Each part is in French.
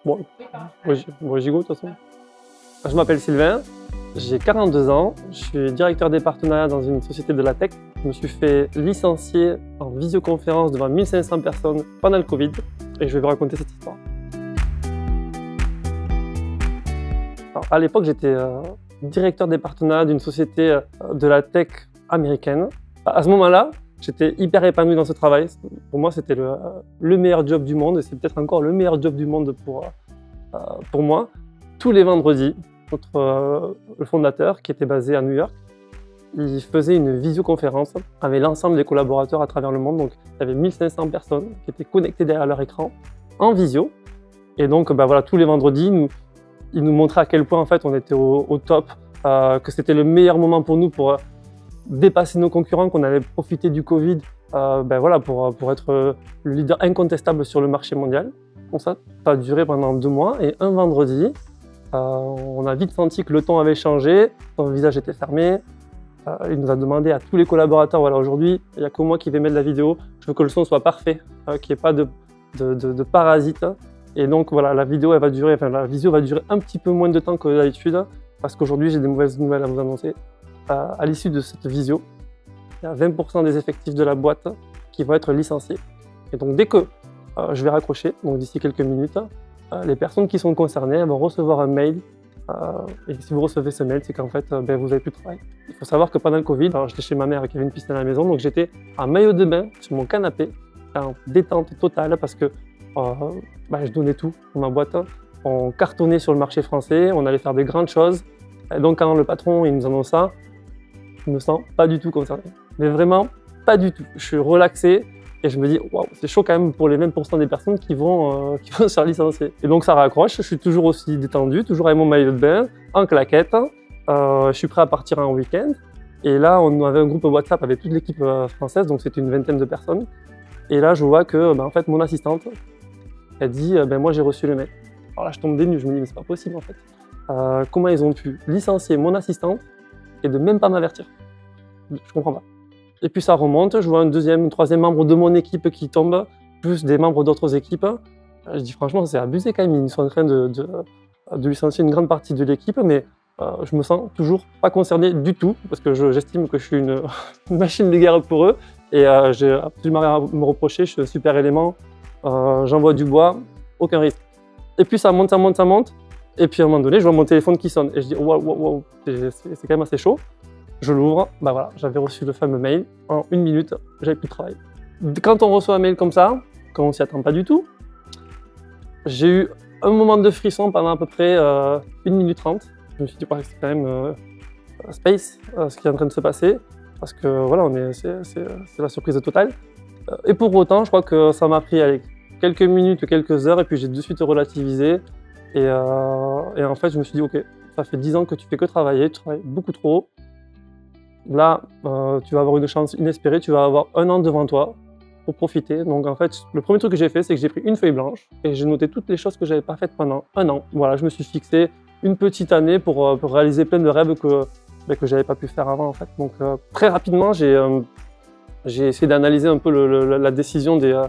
Bon, gigot de toute façon. Je m'appelle Sylvain, j'ai 42 ans, je suis directeur des partenariats dans une société de la tech. Je me suis fait licencier en visioconférence devant 1500 personnes pendant le Covid et je vais vous raconter cette histoire. Alors, à l'époque, j'étais directeur des partenariats d'une société de la tech américaine. À ce moment-là, j'étais hyper épanoui dans ce travail. Pour moi, c'était le meilleur job du monde et c'est peut-être encore le meilleur job du monde pour moi. Tous les vendredis, le fondateur, qui était basé à New York, il faisait une visioconférence avec l'ensemble des collaborateurs à travers le monde. Donc, il y avait 1500 personnes qui étaient connectées derrière leur écran en visio. Et donc, voilà, tous les vendredis, il nous montrait à quel point en fait, on était au top, que c'était le meilleur moment pour nous pour dépasser nos concurrents, qu'on allait profiter du Covid voilà, pour être le leader incontestable sur le marché mondial. Donc ça a duré pendant 2 mois et un vendredi, on a vite senti que le ton avait changé, son visage était fermé. Il nous a demandé à tous les collaborateurs, voilà, aujourd'hui, il n'y a que moi qui vais mettre la vidéo, je veux que le son soit parfait, qu'il n'y ait pas de parasites. Et donc voilà, la visio va durer un petit peu moins de temps que d'habitude, parce qu'aujourd'hui j'ai des mauvaises nouvelles à vous annoncer. À l'issue de cette visio, il y a 20% des effectifs de la boîte qui vont être licenciés. Et donc dès que je vais raccrocher, donc d'ici quelques minutes, les personnes qui sont concernées vont recevoir un mail. Et si vous recevez ce mail, c'est qu'en fait, vous n'avez plus de travail. Il faut savoir que pendant le Covid, j'étais chez ma mère qui avait une piscine à la maison, donc j'étais en maillot de bain sur mon canapé, en détente totale, parce que je donnais tout pour ma boîte. On cartonnait sur le marché français, on allait faire des grandes choses. Et donc quand le patron il nous annonce ça, je ne me sens pas du tout concerné. Mais vraiment, pas du tout. Je suis relaxé et je me dis, waouh, c'est chaud quand même pour les 20% des personnes qui vont se faire licencier. Et donc ça raccroche, je suis toujours aussi détendu, toujours avec mon maillot de bain, en claquette. Je suis prêt à partir en week-end. Et là, on avait un groupe WhatsApp avec toute l'équipe française, donc c'était une vingtaine de personnes. Et là, je vois que en fait, mon assistante, elle dit, moi j'ai reçu le mail. Alors là, je tombe des nues, je me dis, mais c'est pas possible en fait. Comment ils ont pu licencier mon assistante et de même pas m'avertir? Je comprends pas. Et puis ça remonte, je vois un deuxième, un troisième membre de mon équipe qui tombe, plus des membres d'autres équipes. Je dis franchement, c'est abusé quand même, ils sont en train de licencier une grande partie de l'équipe, mais je me sens toujours pas concerné du tout, parce que j'estime que je suis une machine de guerre pour eux, et j'ai absolument rien à me reprocher, je suis un super élément, j'envoie du bois, aucun risque. Et puis ça monte, ça monte, ça monte. Et puis à un moment donné, je vois mon téléphone qui sonne et je dis waouh, c'est quand même assez chaud. Je l'ouvre, voilà, j'avais reçu le fameux mail. En 1 minute, j'avais plus de travail. Quand on reçoit un mail comme ça, quand on s'y attend pas du tout, j'ai eu un moment de frisson pendant à peu près 1 minute 30. Je me suis dit, c'est quand même space ce qui est en train de se passer, parce que voilà, c'est la surprise totale. Et pour autant, je crois que ça m'a pris quelques minutes, quelques heures, et puis j'ai de suite relativisé. Et en fait, je me suis dit, ok, ça fait 10 ans que tu fais que travailler, tu travailles beaucoup trop. Là, tu vas avoir une chance inespérée, tu vas avoir 1 an devant toi pour profiter. Donc en fait, le premier truc que j'ai fait, c'est que j'ai pris une feuille blanche et j'ai noté toutes les choses que je n'avais pas faites pendant 1 an. Voilà, je me suis fixé une petite année pour réaliser plein de rêves que je n'avais pas pu faire avant en fait. Donc très rapidement, j'ai essayé d'analyser un peu la décision des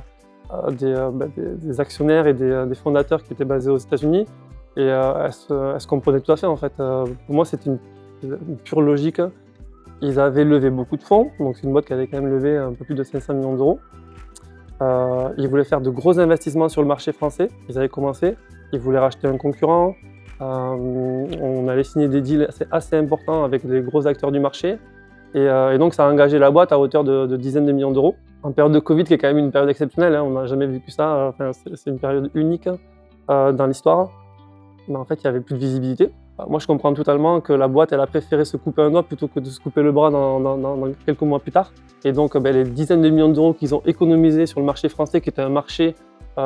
actionnaires et des fondateurs qui étaient basés aux États-Unis, et elles se comprenaient tout à fait en fait. Pour moi, c'était une pure logique. Ils avaient levé beaucoup de fonds, donc c'est une boîte qui avait quand même levé un peu plus de 500 millions d'euros. Ils voulaient faire de gros investissements sur le marché français. Ils avaient commencé, ils voulaient racheter un concurrent. On allait signer des deals assez importants avec des gros acteurs du marché. Et donc ça a engagé la boîte à hauteur de dizaines de millions d'euros. En période de Covid, qui est quand même une période exceptionnelle, on n'a jamais vécu ça, c'est une période unique dans l'histoire. Mais en fait, il n'y avait plus de visibilité. Moi, je comprends totalement que la boîte, elle a préféré se couper un doigt plutôt que de se couper le bras dans quelques mois plus tard. Et donc, les dizaines de millions d'euros qu'ils ont économisés sur le marché français, qui était un marché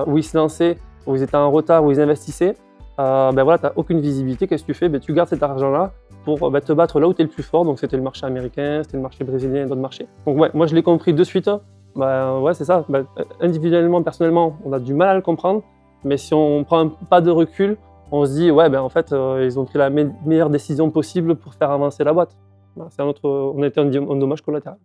où ils se lançaient, où ils étaient en retard, où ils investissaient, voilà, tu n'as aucune visibilité. Qu'est-ce que tu fais? Tu gardes cet argent-là pour te battre là où tu es le plus fort. Donc, c'était le marché américain, c'était le marché brésilien et d'autres marchés. Donc, ouais, moi, je l'ai compris de suite. Ouais, c'est ça. Individuellement, personnellement, on a du mal à le comprendre. Mais si on prend un pas de recul, on se dit, ouais, en fait, ils ont pris la meilleure décision possible pour faire avancer la boîte. On a été un dommage collatéral.